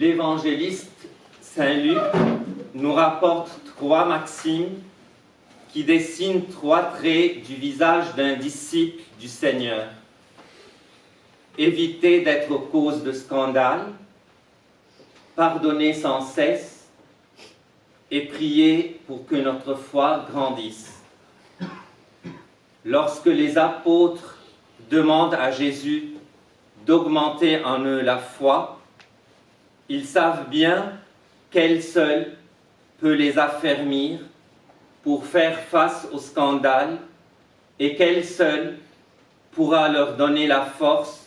L'évangéliste Saint Luc nous rapporte 3 maximes qui dessinent 3 traits du visage d'un disciple du Seigneur. Éviter d'être cause de scandale, pardonner sans cesse et prier pour que notre foi grandisse. Lorsque les apôtres demandent à Jésus d'augmenter en eux la foi, ils savent bien qu'elle seule peut les affermir pour faire face au scandale et qu'elle seule pourra leur donner la force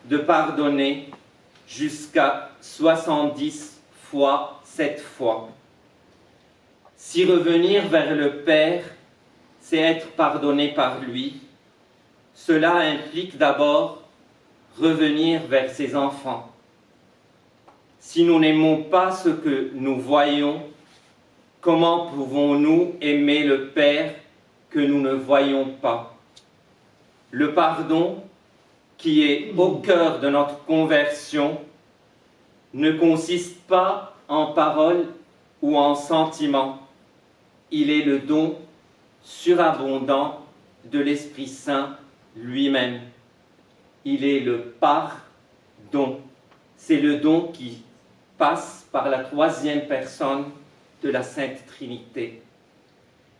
de pardonner jusqu'à 70 fois 7 fois. Si revenir vers le Père, c'est être pardonné par lui, cela implique d'abord revenir vers ses enfants. Si nous n'aimons pas ce que nous voyons, comment pouvons-nous aimer le Père que nous ne voyons pas? Le pardon, qui est au cœur de notre conversion, ne consiste pas en paroles ou en sentiments. Il est le don surabondant de l'Esprit Saint lui-même. Il est le pardon. C'est le don qui passe par la 3e personne de la Sainte Trinité.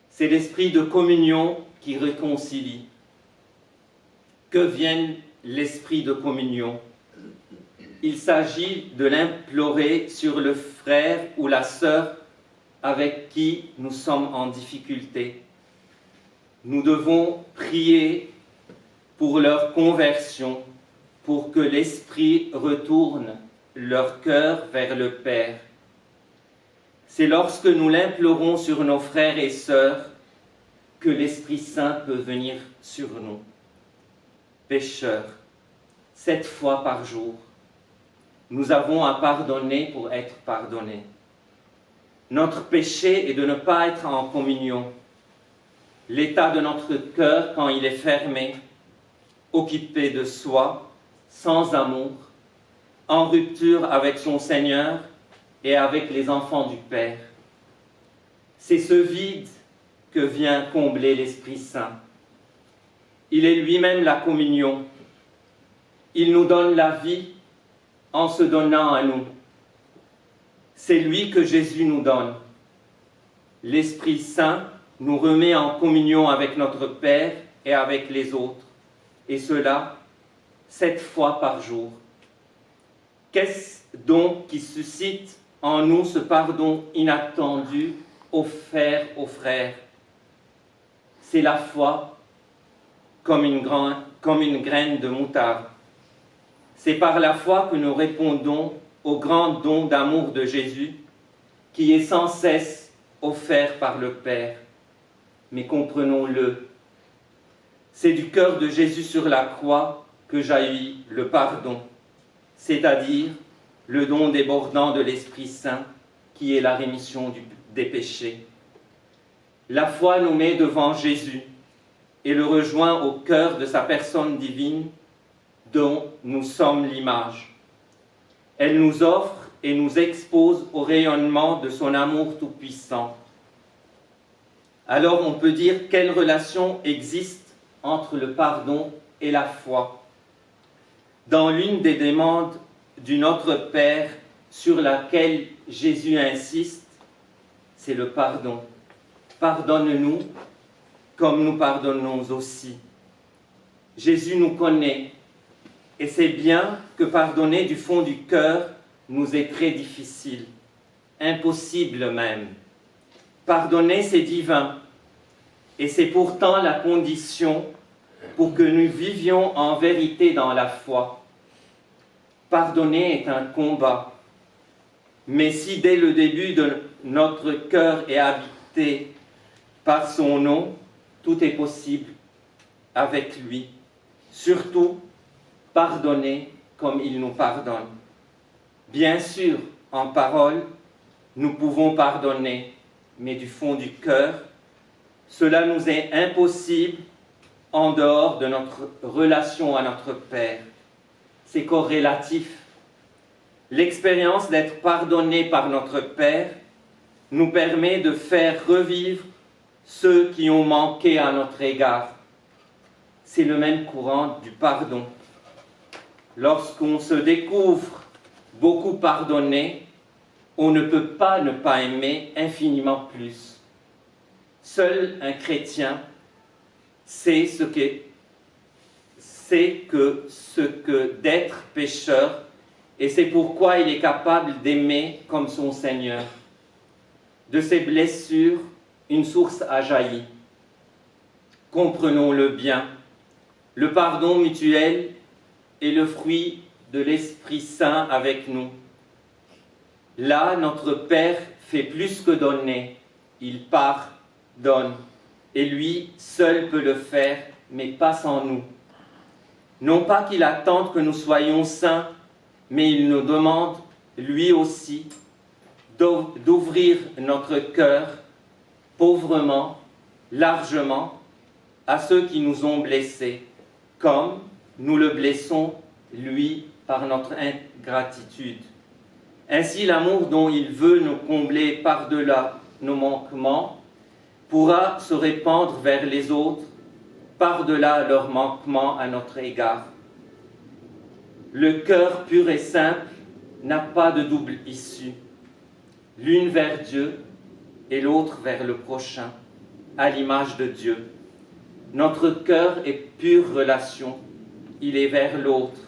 C'est l'esprit de communion qui réconcilie. Que vienne l'esprit de communion? Il s'agit de l'implorer sur le frère ou la sœur avec qui nous sommes en difficulté. Nous devons prier pour leur conversion, pour que l'Esprit retourne leur cœur vers le Père. C'est lorsque nous l'implorons sur nos frères et sœurs que l'Esprit Saint peut venir sur nous. Pécheurs, 7 fois par jour, nous avons à pardonner pour être pardonnés. Notre péché est de ne pas être en communion. L'état de notre cœur quand il est fermé, occupé de soi, sans amour, en rupture avec son Seigneur et avec les enfants du Père. C'est ce vide que vient combler l'Esprit Saint. Il est lui-même la communion. Il nous donne la vie en se donnant à nous. C'est lui que Jésus nous donne. L'Esprit Saint nous remet en communion avec notre Père et avec les autres, et cela 7 fois par jour. Qu'est-ce donc qui suscite en nous ce pardon inattendu offert aux frères? C'est la foi comme une graine de moutarde. C'est par la foi que nous répondons au grand don d'amour de Jésus qui est sans cesse offert par le Père. Mais comprenons-le, c'est du cœur de Jésus sur la croix que jaillit le pardon, c'est-à-dire le don débordant de l'Esprit Saint qui est la rémission des péchés. La foi nous met devant Jésus et le rejoint au cœur de sa personne divine dont nous sommes l'image. Elle nous offre et nous expose au rayonnement de son amour tout-puissant. Alors on peut dire quelle relation existe entre le pardon et la foi. Dans l'une des demandes du Notre Père sur laquelle Jésus insiste, c'est le pardon. Pardonne-nous comme nous pardonnons aussi. Jésus nous connaît et sait bien que pardonner du fond du cœur nous est très difficile, impossible même. Pardonner, c'est divin, et c'est pourtant la condition pour que nous vivions en vérité dans la foi. Pardonner est un combat, mais si dès le début de notre cœur est habité par son nom, tout est possible avec lui. Surtout, pardonner comme il nous pardonne. Bien sûr, en parole, nous pouvons pardonner, mais du fond du cœur, cela nous est impossible en dehors de notre relation à notre Père. C'est corrélatif. L'expérience d'être pardonné par notre Père nous permet de faire revivre ceux qui ont manqué à notre égard. C'est le même courant du pardon. Lorsqu'on se découvre beaucoup pardonné, on ne peut pas ne pas aimer infiniment plus. Seul un chrétien sait ce que d'être pécheur, et c'est pourquoi il est capable d'aimer comme son Seigneur. De ses blessures, une source a jailli. Comprenons-le bien. Le pardon mutuel est le fruit de l'Esprit Saint avec nous. Là, notre Père fait plus que donner. Il pardonne. Et lui seul peut le faire, mais pas sans nous. Non pas qu'il attende que nous soyons saints, mais il nous demande, lui aussi, d'ouvrir notre cœur pauvrement, largement, à ceux qui nous ont blessés, comme nous le blessons, lui, par notre ingratitude. Ainsi, l'amour dont il veut nous combler par-delà nos manquements pourra se répandre vers les autres par-delà leurs manquements à notre égard. Le cœur pur et simple n'a pas de double issue, l'une vers Dieu et l'autre vers le prochain, à l'image de Dieu. Notre cœur est pure relation, il est vers l'autre,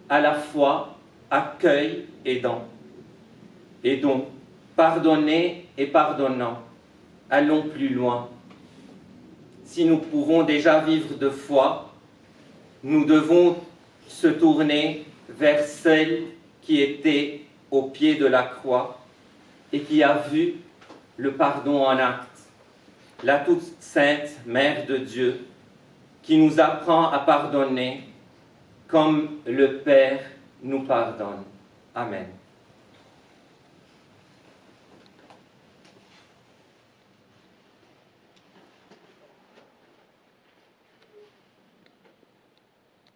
à la fois accueil et don. Et donc, pardonner et pardonnant, allons plus loin. Si nous pouvons déjà vivre de foi, nous devons se tourner vers celle qui était au pied de la croix et qui a vu le pardon en acte, la toute sainte Mère de Dieu, qui nous apprend à pardonner comme le Père nous pardonne. Amen.